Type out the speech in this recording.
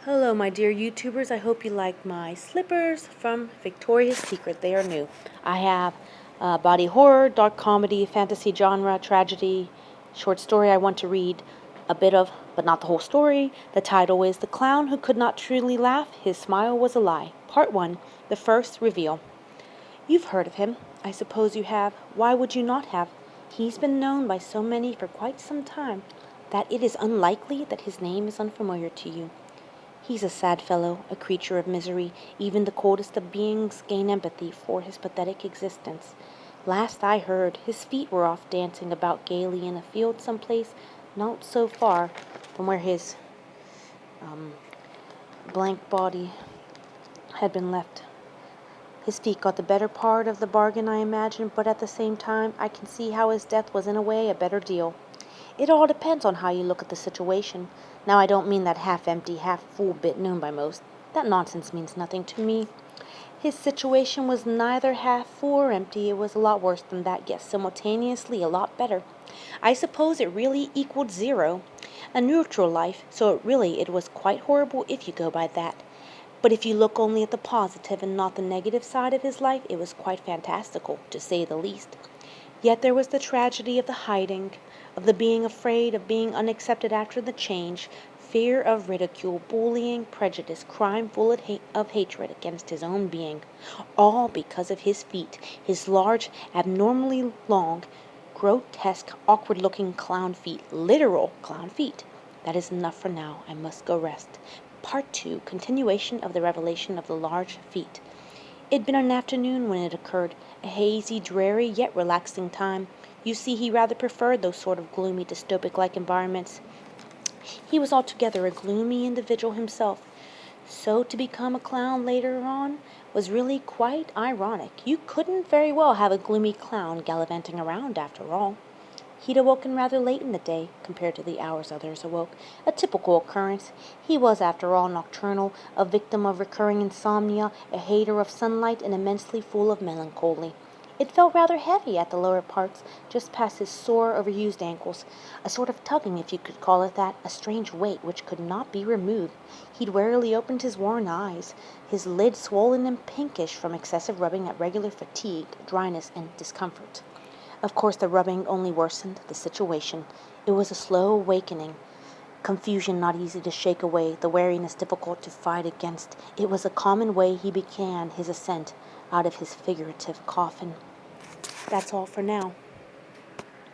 Hello, my dear YouTubers. I hope you like my slippers from Victoria's Secret. They are new. I have body horror, dark comedy, fantasy genre, tragedy, short story I want to read a bit of, but not the whole story. The title is The Clown Who Could Not Truly Laugh, His Smile Was a Lie. Part 1, The First Reveal. You've heard of him. I suppose you have. Why would you not have? He's been known by so many for quite some time that it is unlikely that his name is unfamiliar to you. He's a sad fellow, a creature of misery. Even the coldest of beings gain empathy for his pathetic existence. Last I heard, his feet were off dancing about gaily in a field someplace not so far from where his blank body had been left. His feet got the better part of the bargain, I imagine, but at the same time, I can see how his death was in a way a better deal. It all depends on how you look at the situation. Now, I don't mean that half-empty, half-full bit known by most. That nonsense means nothing to me. His situation was neither half-full or empty. It was a lot worse than that, yet simultaneously a lot better. I suppose it really equaled zero. A neutral life, so it was quite horrible if you go by that. But if you look only at the positive and not the negative side of his life, it was quite fantastical, to say the least. Yet there was the tragedy of the hiding, of the being afraid, of being unaccepted after the change, fear of ridicule, bullying, prejudice, crime full of hatred against his own being, all because of his feet, his large, abnormally long, grotesque, awkward-looking clown feet, literal clown feet. That is enough for now. I must go rest. Part 2, continuation of the revelation of the large feet. It had been an afternoon when it occurred, a hazy, dreary, yet relaxing time. You see, he rather preferred those sort of gloomy, dystopic-like environments. He was altogether a gloomy individual himself. So to become a clown later on was really quite ironic. You couldn't very well have a gloomy clown gallivanting around, after all. He'd awoken rather late in the day, compared to the hours others awoke. A typical occurrence. He was, after all, nocturnal, a victim of recurring insomnia, a hater of sunlight, and immensely full of melancholy. It felt rather heavy at the lower parts, just past his sore, overused ankles. A sort of tugging, if you could call it that, a strange weight which could not be removed. He'd warily opened his worn eyes, his lid swollen and pinkish from excessive rubbing at regular fatigue, dryness, and discomfort. Of course, the rubbing only worsened the situation. It was a slow awakening. Confusion not easy to shake away, the weariness difficult to fight against. It was a common way he began his ascent out of his figurative coffin. That's all for now.